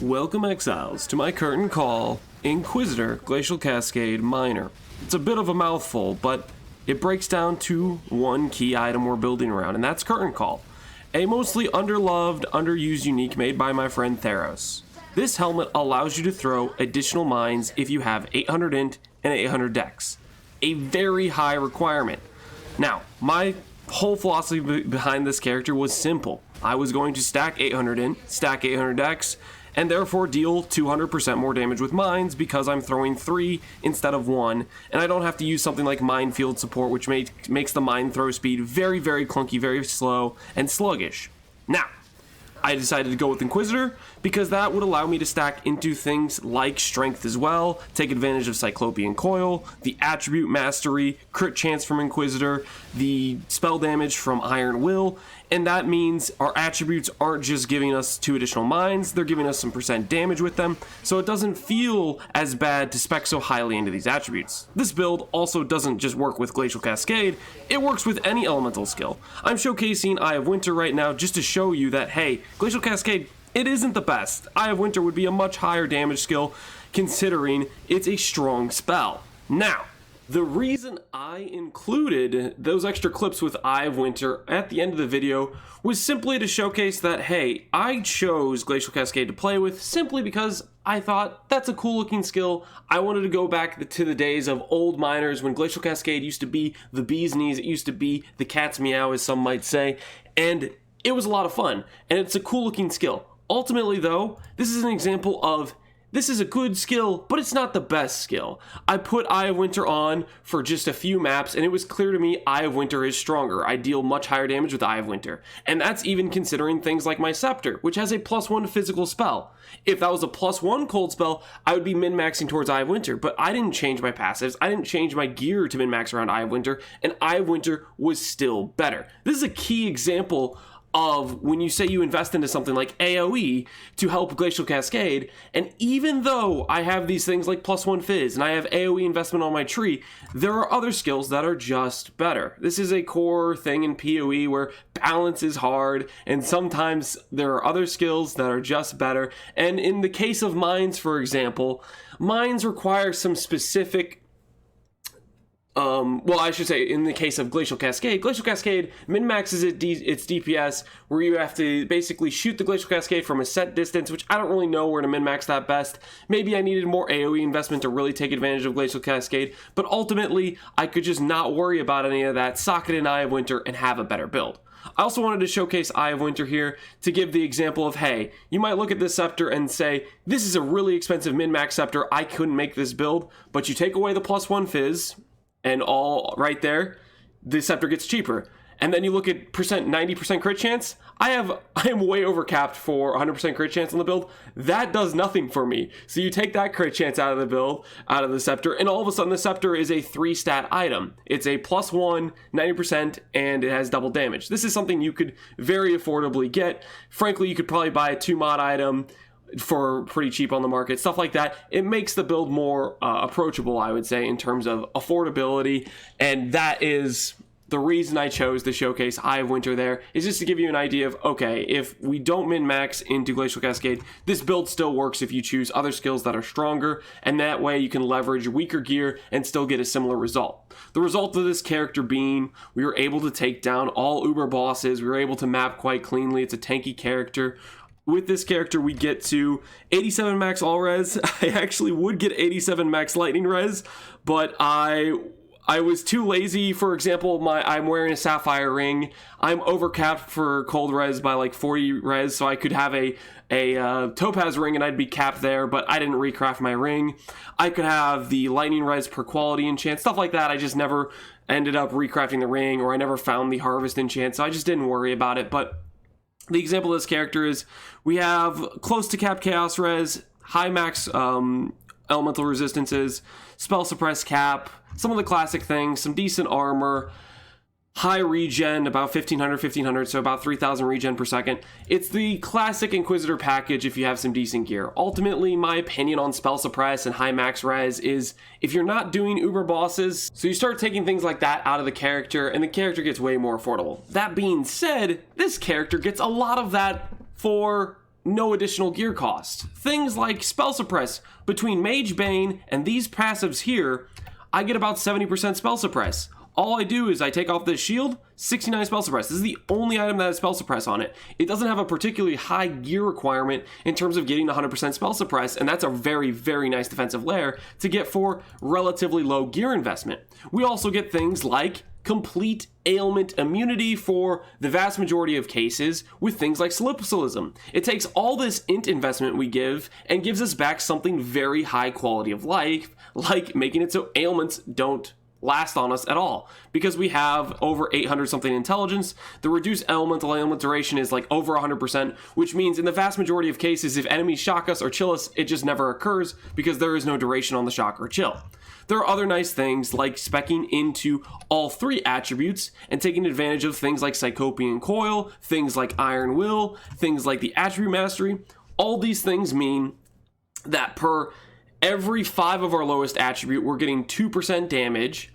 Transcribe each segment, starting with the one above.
Welcome, exiles, to my curtain call, Inquisitor, Glacial Cascade, Minor. It's a bit of a mouthful, but it breaks down to one key item we're building around, and that's Curtain Call, a mostly underloved, underused unique made by my friend Theros. This helmet allows you to throw additional mines if you have 800 int and 800 dex, a very high requirement. Now, my whole philosophy behind this character was simple. I was going to stack 800 int, stack 800 dex, and therefore deal 200% more damage with mines because I'm throwing 3 instead of 1, and I don't have to use something like minefield support, which makes the mine throw speed very, very clunky, very slow, and sluggish. Now, I decided to go with Inquisitor because that would allow me to stack into things like Strength as well, take advantage of Cyclopean Coil, the Attribute Mastery, crit chance from Inquisitor, the spell damage from Iron Will, and that means our attributes aren't just giving us 2 additional mines, they're giving us some percent damage with them, so it doesn't feel as bad to spec so highly into these attributes. This build also doesn't just work with Glacial Cascade, it works with any elemental skill. I'm showcasing Eye of Winter right now just to show you that, hey, Glacial Cascade, it isn't the best. Eye of Winter would be a much higher damage skill considering it's a strong spell. Now, the reason I included those extra clips with Eye of Winter at the end of the video was simply to showcase that, hey, I chose Glacial Cascade to play with simply because I thought that's a cool looking skill. I wanted to go back to the days of old miners when Glacial Cascade used to be the bee's knees, it used to be the cat's meow, as some might say, and it was a lot of fun, and it's a cool looking skill. Ultimately though, this is an example of this is a good skill, but it's not the best skill. I put Eye of Winter on for just a few maps, and it was clear to me Eye of Winter is stronger. I deal much higher damage with Eye of Winter. And that's even considering things like my Scepter, which has a +1 physical spell. If that was a +1 cold spell, I would be min-maxing towards Eye of Winter, but I didn't change my passives, I didn't change my gear to min-max around Eye of Winter, and Eye of Winter was still better. This is a key example of when you say you invest into something like AoE to help Glacial Cascade, and even though I have these things like +1 Fizz and I have AoE investment on my tree, there are other skills that are just better. This is a core thing in PoE where balance is hard, and sometimes there are other skills that are just better. And in the case of mines, for example, mines require some specific well, I should say, in the case of Glacial Cascade min-maxes its DPS, where you have to basically shoot the Glacial Cascade from a set distance, which I don't really know where to min-max that best. Maybe I needed more AoE investment to really take advantage of Glacial Cascade, but ultimately, I could just not worry about any of that, sock it in Eye of Winter, and have a better build. I also wanted to showcase Eye of Winter here to give the example of, hey, you might look at this Scepter and say, this is a really expensive min-max Scepter, I couldn't make this build, but you take away the +1 Fizz, and all right there, the Scepter gets cheaper. And then you look at 90% crit chance, I am way overcapped for 100% crit chance on the build. That does nothing for me. So you take that crit chance out of the build, out of the Scepter, and all of a sudden the Scepter is a 3-stat item. It's a +1, 90%, and it has double damage. This is something you could very affordably get. Frankly, you could probably buy a 2-mod item for pretty cheap on the market, stuff like that. It makes the build more approachable, I would say, in terms of affordability, and that is the reason I chose to showcase Eye of Winter there, is just to give you an idea of, okay, if we don't min-max into Glacial Cascade, this build still works if you choose other skills that are stronger, and that way you can leverage weaker gear and still get a similar result. The result of this character being, we were able to take down all Uber bosses, we were able to map quite cleanly, it's a tanky character. With this character, we get to 87 max all res. I actually would get 87 max lightning res, but I was too lazy. For example, I'm wearing a sapphire ring. I'm overcapped for cold res by like 40 res, so I could have a topaz ring and I'd be capped there, but I didn't recraft my ring. I could have the lightning res per quality enchant, stuff like that. I just never ended up recrafting the ring, or I never found the harvest enchant, so I just didn't worry about it. But the example of this character is we have close to cap chaos res, high max elemental resistances, spell suppress cap, some of the classic things, some decent armor, high regen, about 1500, so about 3000 regen per second. It's the classic Inquisitor package if you have some decent gear. Ultimately, my opinion on spell suppress and high max res is if you're not doing uber bosses, so you start taking things like that out of the character, and the character gets way more affordable. That being said, this character gets a lot of that for no additional gear cost. Things like spell suppress. Between Mage Bane and these passives here, I get about 70% spell suppress. All I do is I take off this shield, 69 spell suppress. This is the only item that has spell suppress on it. It doesn't have a particularly high gear requirement in terms of getting 100% spell suppress, and that's a very, very nice defensive layer to get for relatively low gear investment. We also get things like complete ailment immunity for the vast majority of cases with things like solipsism. It takes all this int investment we give and gives us back something very high quality of life, like making it so ailments don't last on us at all, because we have over 800 something intelligence. The reduced elemental ailment duration is like over 100%, which means in the vast majority of cases, if enemies shock us or chill us, it just never occurs because there is no duration on the shock or chill. There are other nice things like speccing into all three attributes and taking advantage of things like cyclopean coil, things like iron will, things like the attribute mastery. All these things mean that per every 5 of our lowest attribute, we're getting 2% damage,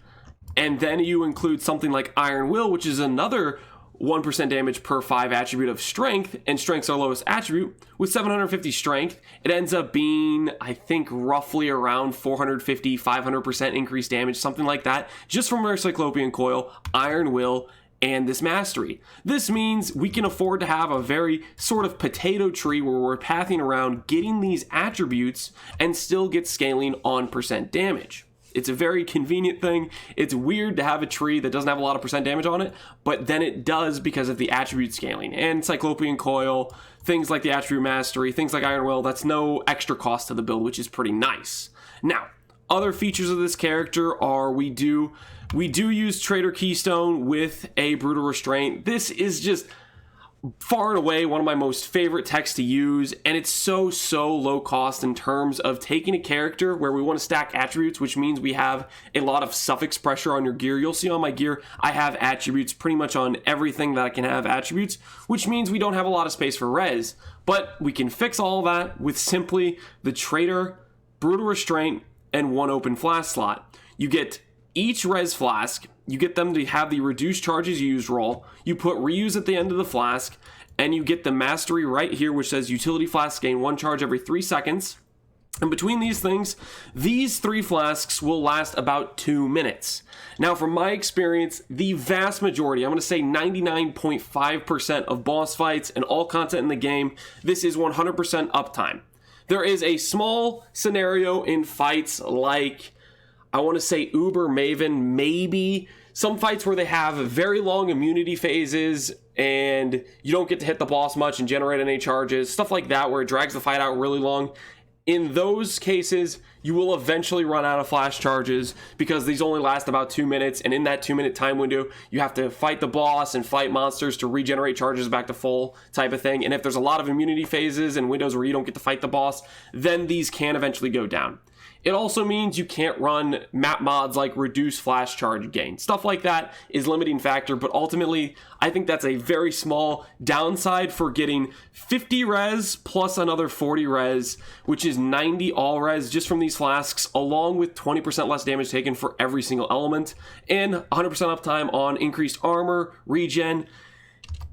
and then you include something like Iron Will, which is another 1% damage per 5 attribute of strength, and strength's our lowest attribute. With 750 strength, it ends up being, I think, roughly around 450, 500% increased damage, something like that, just from our Cyclopean Coil, Iron Will, and this mastery. This means we can afford to have a very sort of potato tree where we're pathing around getting these attributes and still get scaling on percent damage. It's a very convenient thing. It's weird to have a tree that doesn't have a lot of percent damage on it, but then it does because of the attribute scaling. And Cyclopean Coil, things like the attribute mastery, things like Iron Will, that's no extra cost to the build, which is pretty nice. Now, other features of this character are we do use Traitor Keystone with a Brutal Restraint. This is just far and away one of my most favorite techs to use, and it's so low cost in terms of taking a character where we want to stack attributes, which means we have a lot of suffix pressure on your gear. You'll see on my gear, I have attributes pretty much on everything that I can have attributes, which means we don't have a lot of space for res, but we can fix all that with simply the Traitor, Brutal Restraint, and one open flask slot. You get each res flask, you get them to have the reduced charges used roll, you put reuse at the end of the flask, and you get the mastery right here, which says utility flask gain 1 charge every 3 seconds. And between these things, these 3 flasks will last about 2 minutes. Now, from my experience, the vast majority, I'm going to say 99.5% of boss fights and all content in the game, this is 100% uptime. There is a small scenario in fights like, I want to say Uber Maven, maybe some fights where they have very long immunity phases and you don't get to hit the boss much and generate any charges, stuff like that where it drags the fight out really long. In those cases, you will eventually run out of flash charges because these only last about 2 minutes, and in that 2-minute time window, you have to fight the boss and fight monsters to regenerate charges back to full type of thing. And if there's a lot of immunity phases and windows where you don't get to fight the boss, then these can eventually go down. It also means you can't run map mods like reduce flash charge gain. Stuff like that is limiting factor, but ultimately, I think that's a very small downside for getting 50 res plus another 40 res, which is 90 all res just from these flasks, along with 20% less damage taken for every single element, and 100% uptime on increased armor, regen.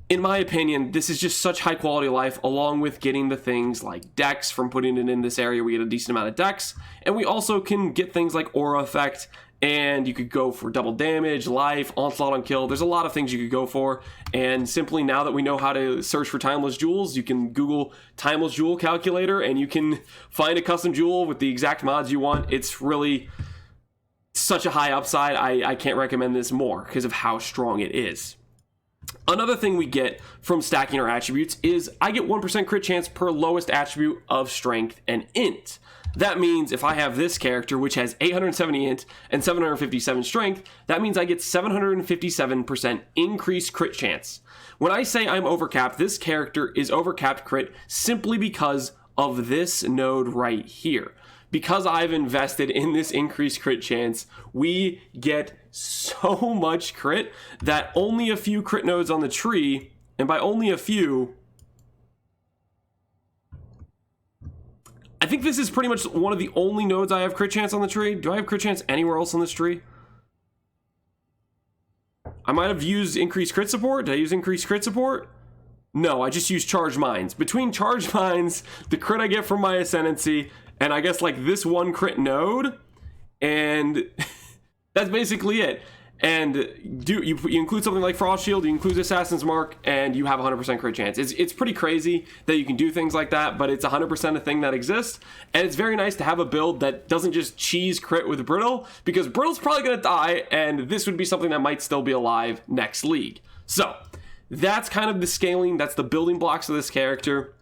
In my opinion, this is just such high quality of life, along with getting the things like dex from putting it in this area. We get a decent amount of dex, and we also can get things like aura effect, and you could go for double damage, life, onslaught on kill. There's a lot of things you could go for, and simply now that we know how to search for timeless jewels, you can Google timeless jewel calculator, and you can find a custom jewel with the exact mods you want. It's really such a high upside. I can't recommend this more because of how strong it is. Another thing we get from stacking our attributes is I get 1% crit chance per lowest attribute of strength and int. That means if I have this character, which has 870 int and 757 strength, that means I get 757% increased crit chance. When I say I'm overcapped, this character is overcapped crit simply because of this node right here. Because I've invested in this increased crit chance, we get so much crit that only a few crit nodes on the tree, and by only a few, I think this is pretty much one of the only nodes I have crit chance on the tree. Do I have crit chance anywhere else on this tree? I might have used increased crit support. Did I use increased crit support? No, I just use charged mines. Between charged mines, the crit I get from my ascendancy, and I guess like this one crit node, and that's basically it. And you include something like Frost Shield, you include Assassin's Mark, and you have a 100% crit chance. It's pretty crazy that you can do things like that, but it's 100% a thing that exists. And it's very nice to have a build that doesn't just cheese crit with Brittle, because Brittle's probably going to die, and this would be something that might still be alive next league. So that's kind of the scaling, that's the building blocks of this character.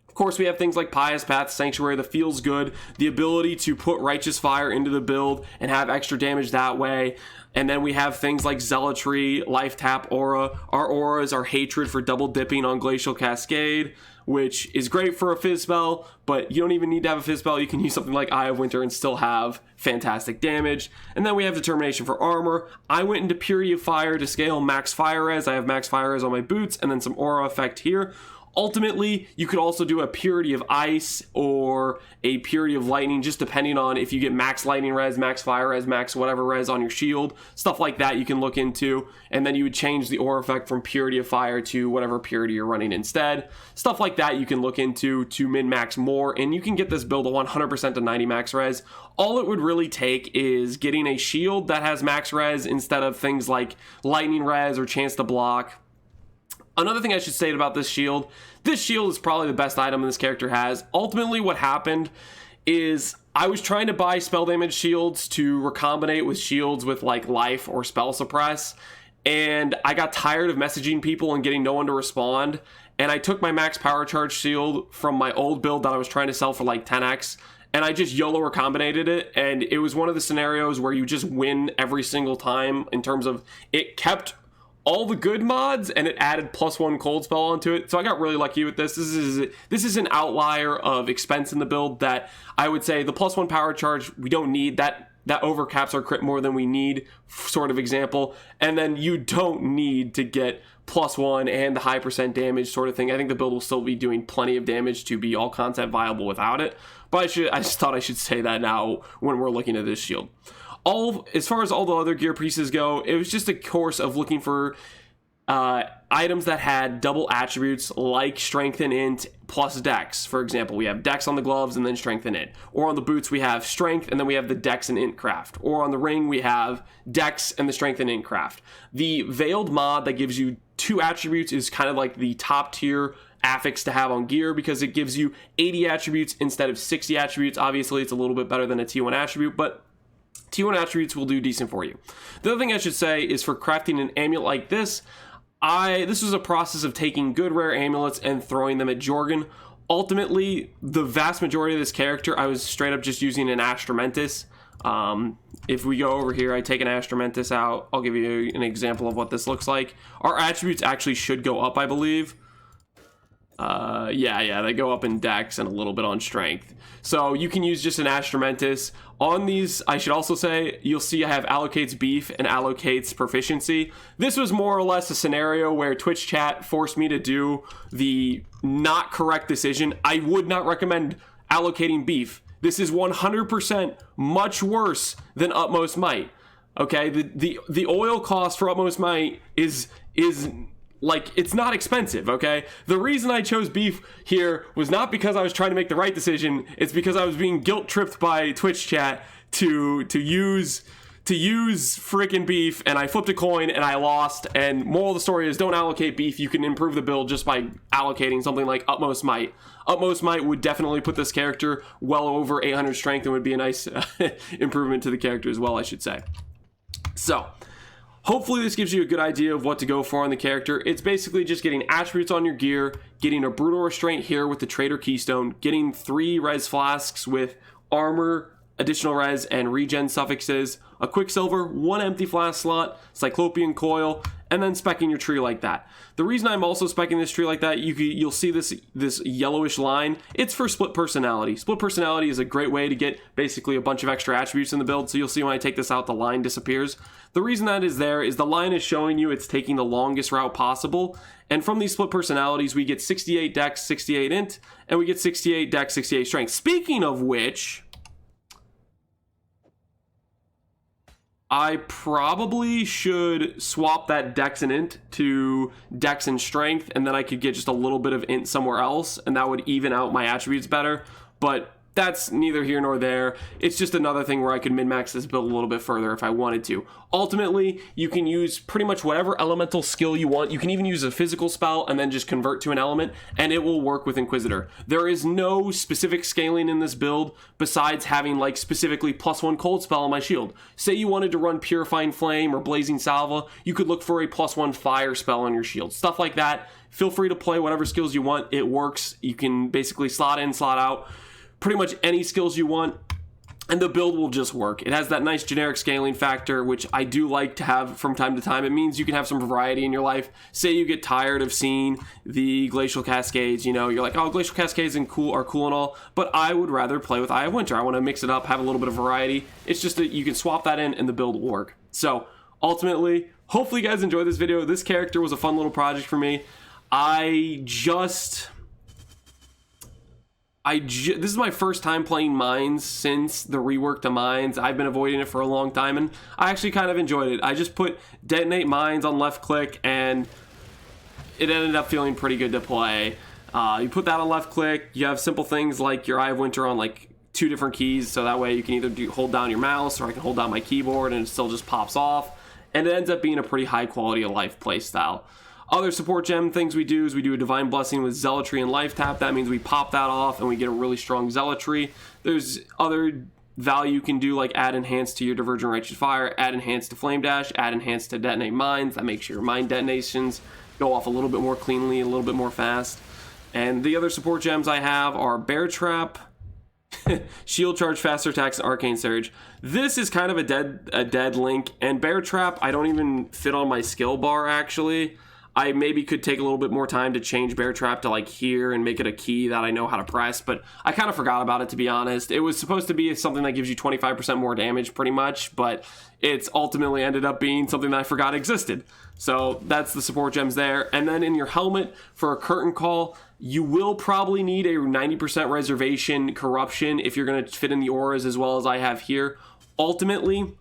Of course, we have things like Pious Path, Sanctuary, that feels good, the ability to put Righteous Fire into the build and have extra damage that way. And then we have things like Zealotry, Life Tap, Aura. Our auras are Hatred for double dipping on Glacial Cascade, which is great for a Fizz spell, but you don't even need to have a Fizz spell. You can use something like Eye of Winter and still have fantastic damage. And then we have Determination for armor. I went into Purity of Fire to scale max fire res. I have max fire res on my boots, and then some aura effect here. Ultimately, you could also do a Purity of Ice or a Purity of Lightning, just depending on if you get max lightning res, max fire res, max whatever res on your shield. Stuff like that you can look into. And then you would change the aura effect from Purity of Fire to whatever purity you're running instead. Stuff like that you can look into to min-max more. And you can get this build a 100% to 90 max res. All it would really take is getting a shield that has max res instead of things like lightning res or chance to block. Another thing I should say about this shield is probably the best item this character has. Ultimately, what happened is I was trying to buy spell damage shields to recombinate with shields with like life or spell suppress, and I got tired of messaging people and getting no one to respond, and I took my max power charge shield from my old build that I was trying to sell for like 10x, and I just YOLO recombinated it, and it was one of the scenarios where you just win every single time in terms of it kept all the good mods and it added +1 cold spell onto it. So I got really lucky with this. This is an outlier of expense in the build that I would say the +1 power charge, we don't need that. That overcaps our crit more than we need, sort of example. And then you don't need to get +1 and the high % damage sort of thing. I think the build will still be doing plenty of damage to be all content viable without it. But I just thought I should say that now when we're looking at this shield. As far as all the other gear pieces go, it was just a course of looking for items that had double attributes like Strength and Int plus Dex. For example, we have Dex on the gloves and then Strength and Int. Or on the boots, we have Strength and then we have the Dex and Int craft. Or on the ring, we have Dex and the Strength and Int craft. The Veiled mod that gives you 2 attributes is kind of like the top tier affix to have on gear because it gives you 80 attributes instead of 60 attributes. Obviously, it's a little bit better than a T1 attribute, but T1 attributes will do decent for you. The other thing I should say is for crafting an amulet like this, this was a process of taking good rare amulets and throwing them at Jorgen. Ultimately, the vast majority of this character, I was straight up just using an Astramentus. If we go over here, I take an Astramentus out. I'll give you an example of what this looks like. Our attributes actually should go up, I believe. Yeah, they go up in Dex and a little bit on Strength. So you can use just an Astramentus. On these, I should also say, you'll see I have allocates beef and allocates proficiency. This was more or less a scenario where Twitch chat forced me to do the not correct decision. I would not recommend allocating beef. This is 100% much worse than Utmost Might. Okay, the oil cost for Utmost Might is like, it's not expensive, okay? The reason I chose beef here was not because I was trying to make the right decision. It's because I was being guilt-tripped by Twitch chat to use freaking beef, and I flipped a coin and I lost. And moral of the story is, don't allocate beef. You can improve the build just by allocating something like Utmost Might. Utmost Might would definitely put this character well over 800 strength and would be a nice improvement to the character as well, I should say. So hopefully this gives you a good idea of what to go for on the character. It's basically just getting attributes on your gear, getting a Brutal Restraint here with the Traitor Keystone, getting 3 res flasks with armor, additional res, and regen suffixes, a Quicksilver, 1 empty flask slot, Cyclopean coil, and then specking your tree like that. The reason I'm also specking this tree like that, you'll see this yellowish line. It's for Split Personality. Split Personality is a great way to get basically a bunch of extra attributes in the build, so you'll see when I take this out, the line disappears. The reason that is there is the line is showing you it's taking the longest route possible, and from these Split Personalities, we get 68 Dex, 68 Int, and we get 68 Dex, 68 Strength. Speaking of which, I probably should swap that Dex and Int to Dex and Strength, and then I could get just a little bit of Int somewhere else, and that would even out my attributes better. But that's neither here nor there. It's just another thing where I could min-max this build a little bit further if I wanted to. Ultimately, you can use pretty much whatever elemental skill you want. You can even use a physical spell and then just convert to an element, and it will work with Inquisitor. There is no specific scaling in this build besides having like specifically +1 cold spell on my shield. Say you wanted to run Purifying Flame or Blazing Salva, you could look for a +1 fire spell on your shield. Stuff like that. Feel free to play whatever skills you want. It works. You can basically slot in, slot out. Pretty much any skills you want, and the build will just work. It has that nice generic scaling factor, which I do like to have from time to time. It means you can have some variety in your life. Say you get tired of seeing the Glacial Cascades, you know, you're like, oh, Glacial Cascades are cool and all, but I would rather play with Eye of Winter. I want to mix it up, have a little bit of variety. It's just that you can swap that in and the build will work. So ultimately, hopefully you guys enjoyed this video. This character was a fun little project for me. This is my first time playing Mines since the rework to Mines. I've been avoiding it for a long time, and I actually kind of enjoyed it. I just put Detonate Mines on left click, and it ended up feeling pretty good to play. You put that on left click, you have simple things like your Eye of Winter on like 2 different keys, so that way you can either hold down your mouse, or I can hold down my keyboard, and it still just pops off. And it ends up being a pretty high quality of life play style. Other support gem things we do is we do a Divine Blessing with Zealotry and Life Tap. That means we pop that off and we get a really strong Zealotry. There's other value you can do, like add Enhance to your Divergent Righteous Fire, add Enhance to Flame Dash, add Enhance to Detonate Mines. That makes your mine detonations go off a little bit more cleanly, a little bit more fast. And the other support gems I have are Bear Trap, Shield Charge, Faster Attacks, and Arcane Surge. This is kind of a dead link, and Bear Trap I don't even fit on my skill bar actually. I maybe could take a little bit more time to change Bear Trap to like here and make it a key that I know how to press, but I kind of forgot about it, to be honest. It was supposed to be something that gives you 25% more damage pretty much, but it's ultimately ended up being something that I forgot existed. So that's the support gems there. And then in your helmet for a curtain call, you will probably need a 90% reservation corruption if you're going to fit in the auras as well as I have here. Ultimately,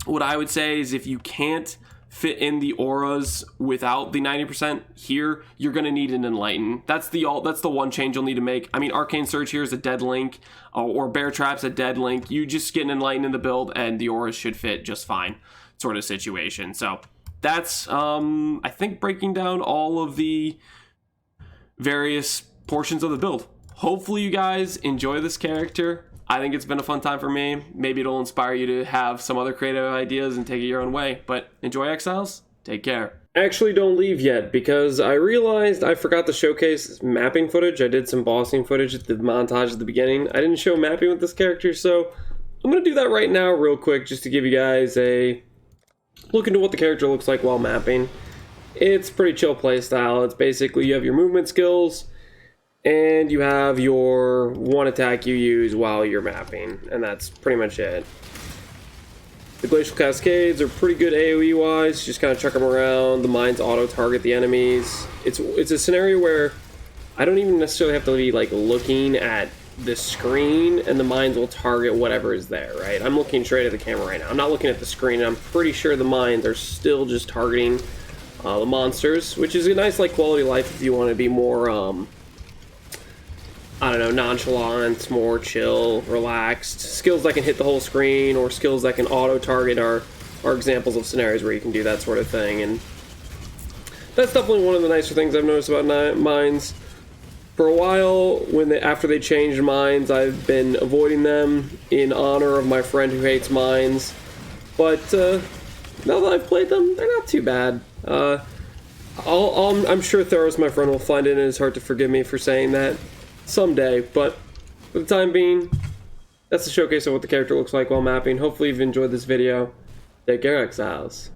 what I would say is if you can't fit in the auras without the 90% here, you're going to need an Enlighten. That's the one change you'll need to make. I mean, Arcane Surge here is a dead link, or Bear Trap's a dead link. You just get an Enlighten in the build and the auras should fit just fine, sort of situation. So that's, I think, breaking down all of the various portions of the build. Hopefully you guys enjoy this character. I think it's been a fun time for me. Maybe it'll inspire you to have some other creative ideas and take it your own way. But enjoy Exiles. Take care. Actually, don't leave yet, because I realized I forgot to showcase mapping footage. I did some bossing footage at the montage at the beginning. I didn't show mapping with this character, so I'm going to do that right now real quick just to give you guys a look into what the character looks like while mapping. It's pretty chill playstyle. It's basically you have your movement skills, and you have your one attack you use while you're mapping, and that's pretty much it. The Glacial Cascades are pretty good AoE wise, just kind of chuck them around. The mines auto target the enemies. It's a scenario where I don't even necessarily have to be like looking at the screen, and the mines will target whatever is there, right? I'm looking straight at the camera right now. I'm not looking at the screen, and I'm pretty sure the mines are still just targeting the monsters, which is a nice like quality of life if you want to be more I don't know, nonchalant, more chill, relaxed. Skills that can hit the whole screen or skills that can auto-target are examples of scenarios where you can do that sort of thing. And that's definitely one of the nicer things I've noticed about Mines. For a while, after they changed Mines, I've been avoiding them in honor of my friend who hates Mines. But now that I've played them, they're not too bad. I'm sure Theros, my friend, will find it in his heart to forgive me for saying that someday, but for the time being, that's a showcase of what the character looks like while mapping. Hopefully you've enjoyed this video. Take care, Exiles.